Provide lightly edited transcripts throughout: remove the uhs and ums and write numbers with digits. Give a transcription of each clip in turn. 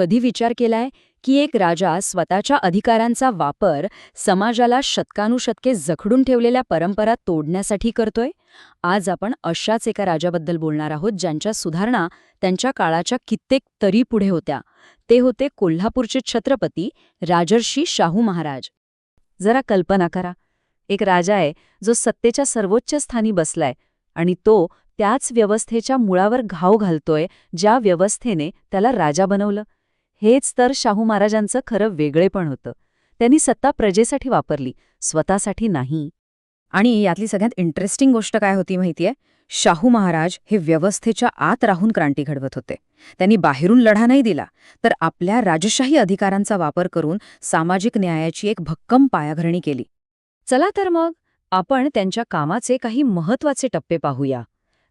कधी विचार केलाय की एक राजा स्वतःच्या अधिकारांचा वापर समाजाला शतकानुशतके जखडून ठेवलेल्या परंपरा तोडण्यासाठी करतोय? आज आपण अशाच एका राजाबद्दल बोलणार आहोत ज्यांच्या सुधारणा त्यांच्या काळाच्या कित्येक तरी पुढे होत्या. ते होते कोल्हापूरचे छत्रपती राजर्षी शाहू महाराज. जरा कल्पना करा, एक राजा आहे जो सत्तेच्या सर्वोच्च स्थानी बसलाय आणि तो त्याच व्यवस्थेच्या मुळावर घाव घालतोय ज्या व्यवस्थेने त्याला राजा बनवलं. हेच तर शाहू महाराजांचं खरं वेगळेपण होतं. त्यांनी सत्ता प्रजेसाठी वापरली, स्वतःसाठी नाही. आणि यातली सगळ्यात इंटरेस्टिंग गोष्ट काय होती माहितीये? शाहू महाराज हे व्यवस्थेच्या आत राहून क्रांती घडवत होते. त्यांनी बाहेरून लढा नाही दिला, तर आपल्या राजशाही अधिकारांचा वापर करून सामाजिक न्यायाची एक भक्कम पायाभरणी केली. चला तर मग आपण त्यांच्या कामाचे काही महत्त्वाचे टप्पे पाहूया.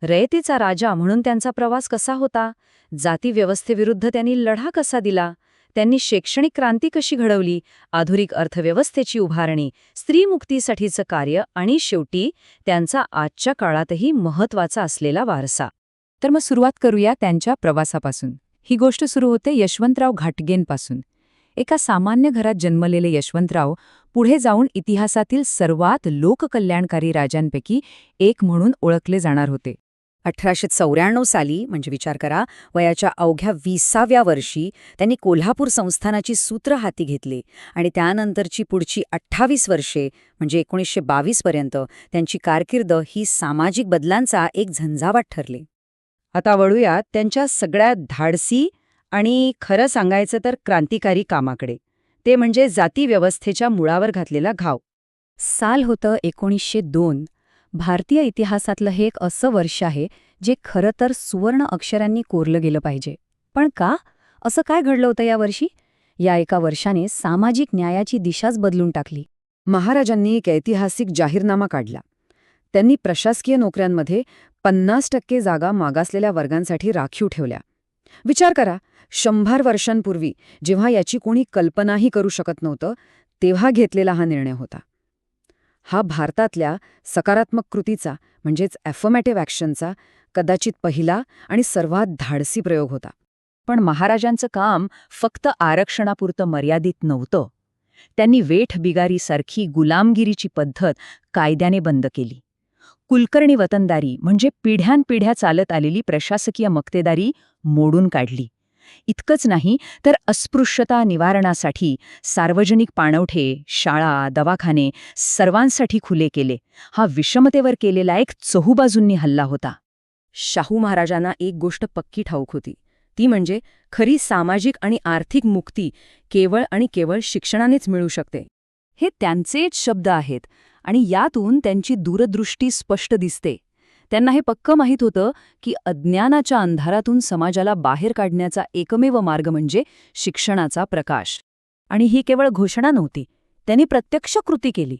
रयतेचा राजा म्हणून त्यांचा प्रवास कसा होता? जाती व्यवस्थेविरुद्ध त्यांनी लढा कसा दिला? त्यांनी शैक्षणिक क्रांती कशी घडवली? आधुनिक अर्थव्यवस्थेची उभारणी, स्त्रीमुक्तीसाठीचं कार्य आणि शेवटी त्यांचा आजच्या काळातही महत्त्वाचा असलेला वारसा. तर मग सुरुवात करूया त्यांच्या प्रवासापासून. ही गोष्ट सुरू होते यशवंतराव घाटगेंपासून. एका सामान्य घरात जन्मलेले यशवंतराव पुढे जाऊन इतिहासातील सर्वात लोककल्याणकारी राजांपैकी एक म्हणून ओळखले जाणार होते. 1894 साली, म्हणजे विचार करा, वयाच्या अवघ्या 20व्या वर्षी त्यांनी कोल्हापूर संस्थानाची सूत्र हाती घेतली आणि त्यानंतरची पुढची 28 वर्षे म्हणजे 1922 पर्यंत त्यांची कारकीर्द ही सामाजिक बदलांचा एक झंझावात ठरली. आता वळूया त्यांच्या सगळ्यात धाडसी आणि खरं सांगायचं तर क्रांतिकारी कामाकडे. ते म्हणजे जाती व्यवस्थेच्या मुळावर घातलेला घाव. साल होतं 1902. भारतीय इतिहासातलं हे एक असं वर्ष आहे जे खरं तर सुवर्ण अक्षरांनी कोरलं गेलं पाहिजे. पण का? असं काय घडलं होतं या वर्षी? या एका वर्षाने सामाजिक न्यायाची दिशाच बदलून टाकली. महाराजांनी एक ऐतिहासिक जाहीरनामा काढला. त्यांनी प्रशासकीय नोकऱ्यांमध्ये 50% जागा मागासलेल्या वर्गांसाठी राखीव ठेवल्या. विचार करा, 100 वर्षांपूर्वी जेव्हा याची कोणी कल्पनाही करू शकत नव्हतं, तेव्हा घेतलेला हा निर्णय होता. हा भारतातल्या सकारात्मक कृतीचा म्हणजेच ॲफर्मेटिव्ह ॲक्शनचा कदाचित पहिला आणि सर्वात धाडसी प्रयोग होता. पण महाराजांचं काम फक्त आरक्षणापुरतं मर्यादित नव्हतं. त्यांनी वेठबिगारीसारखी गुलामगिरीची पद्धत कायद्याने बंद केली. कुलकर्णी वतनदारी म्हणजे पिढ्यानपिढ्या चालत आलेली प्रशासकीय मक्तेदारी मोडून काढली. इतकंच नाही तर अस्पृश्यता निवारणासाठी सार्वजनिक पाणवठे, शाळा, दवाखाने सर्वांसाठी खुले केले. हा विषमतेवर केलेला एक चहूबाजूंनी हल्ला होता. शाहू महाराजांना एक गोष्ट पक्की ठाऊक होती, ती म्हणजे खरी सामाजिक आणि आर्थिक मुक्ती केवळ आणि केवळ शिक्षणानेच मिळू शकते. हे त्यांचेच शब्द आहेत आणि यातून त्यांची दूरदृष्टी स्पष्ट दिसते. त्यांना हे पक्क माहीत होतं की अज्ञानाच्या अंधारातून समाजाला बाहेर काढण्याचा एकमेव मार्ग म्हणजे शिक्षणाचा प्रकाश. आणि ही केवळ घोषणा नव्हती, त्यांनी प्रत्यक्ष कृती केली.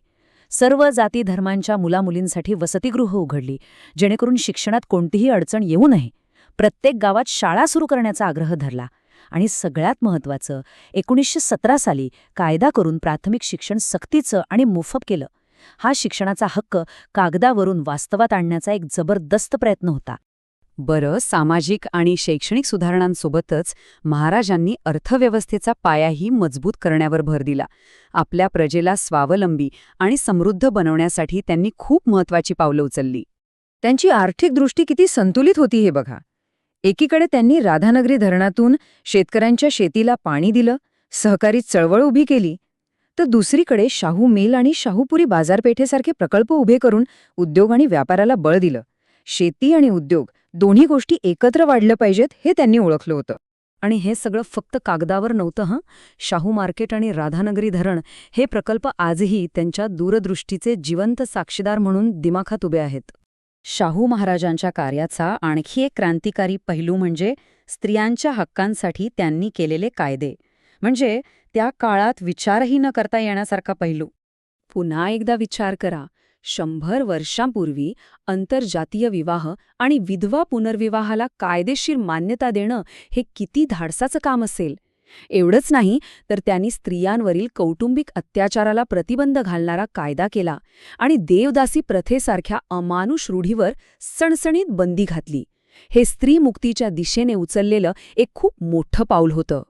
सर्व जाती धर्मांच्या मुलामुलींसाठी वसतिगृह उघडली, जेणेकरून शिक्षणात कोणतीही अडचण येऊ नये. प्रत्येक गावात शाळा सुरू करण्याचा आग्रह धरला. आणि सगळ्यात महत्त्वाचं, 1917 साली कायदा करून प्राथमिक शिक्षण सक्तीचं आणि मोफत केलं. हा शिक्षणाचा हक्क कागदावरून वास्तवात आणण्याचा एक जबरदस्त प्रयत्न होता. बरं, सामाजिक आणि शैक्षणिक सुधारणांसोबतच महाराजांनी अर्थव्यवस्थेचा पायाही मजबूत करण्यावर भर दिला. आपल्या प्रजेला स्वावलंबी आणि समृद्ध बनवण्यासाठी त्यांनी खूप महत्त्वाची पावलं उचलली. त्यांची आर्थिक दृष्टी किती संतुलित होती हे बघा. एकीकडे त्यांनी राधानगरी धरणातून शेतकऱ्यांच्या शेतीला पाणी दिलं, सहकारी चळवळ उभी केली, तर दुसरीकडे शाहू मिल आणि शाहूपुरी बाजारपेठेसारखे प्रकल्प उभे करून उद्योग आणि व्यापाराला बळ दिलं. शेती आणि उद्योग दोन्ही गोष्टी एकत्र वाढल्या पाहिजेत हे त्यांनी ओळखलं होतं. आणि हे सगळं फक्त कागदावर नव्हतं. शाहू मार्केट आणि राधानगरी धरण हे प्रकल्प आजही त्यांच्या दूरदृष्टीचे जिवंत साक्षीदार म्हणून दिमाखात उभे आहेत. शाहू महाराजांच्या कार्याचा आणखी एक क्रांतिकारी पैलू म्हणजे स्त्रियांच्या हक्कांसाठी त्यांनी केलेले कायदे. म्हणजे त्या काळात विचारही न करता येण्यासारखा पैलू. पुन्हा एकदा विचार करा, 100 वर्षांपूर्वी आंतरजातीय विवाह आणि विधवा पुनर्विवाहाला कायदेशीर मान्यता देणं हे किती धाडसाचं काम असेल. एवढंच नाही तर त्यांनी स्त्रियांवरील कौटुंबिक अत्याचाराला प्रतिबंध घालणारा कायदा केला आणि देवदासी प्रथेसारख्या अमानुष रूढीवर सणसणीत बंदी घातली. हे स्त्रीमुक्तीच्या दिशेने उचललेलं एक खूप मोठं पाऊल होतं.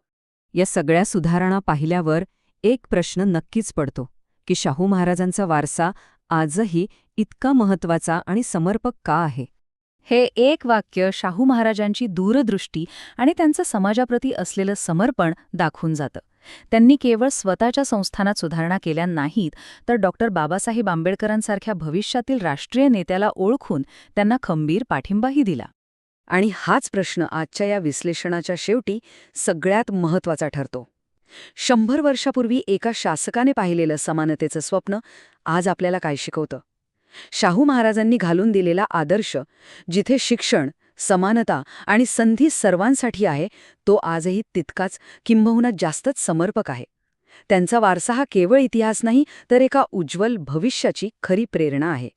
या सगळ्या सुधारणा पाहिल्यावर एक प्रश्न नक्कीच पडतो की शाहू महाराजांचा वारसा आजही इतका महत्वाचा आणि समर्पक का आहे. हे एक वाक्य शाहू महाराजांची दूरदृष्टी आणि त्यांचं समाजाप्रती असलेलं समर्पण दाखवून जातं. त्यांनी केवळ स्वतःच्या संस्थानात सुधारणा केल्या नाहीत, तर डॉक्टर बाबासाहेब आंबेडकरांसारख्या भविष्यातील राष्ट्रीय नेत्याला ओळखून त्यांना खंबीर पाठिंबाही दिला. आणि हाच प्रश्न आजच्या या विश्लेषणाच्या शेवटी सगळ्यात महत्त्वाचा ठरतो. 100 वर्षापूर्वी एका शासकाने पाहिलेलं समानतेचं स्वप्न आज आपल्याला काय शिकवतं? शाहू महाराजांनी घालून दिलेला आदर्श, जिथे शिक्षण, समानता आणि संधी सर्वांसाठी आहे, तो आजही तितकाच किंबहुना जास्तच समर्पक आहे. त्यांचा वारसा हा केवळ इतिहास नाही, तर एका उज्ज्वल भविष्याची खरी प्रेरणा आहे.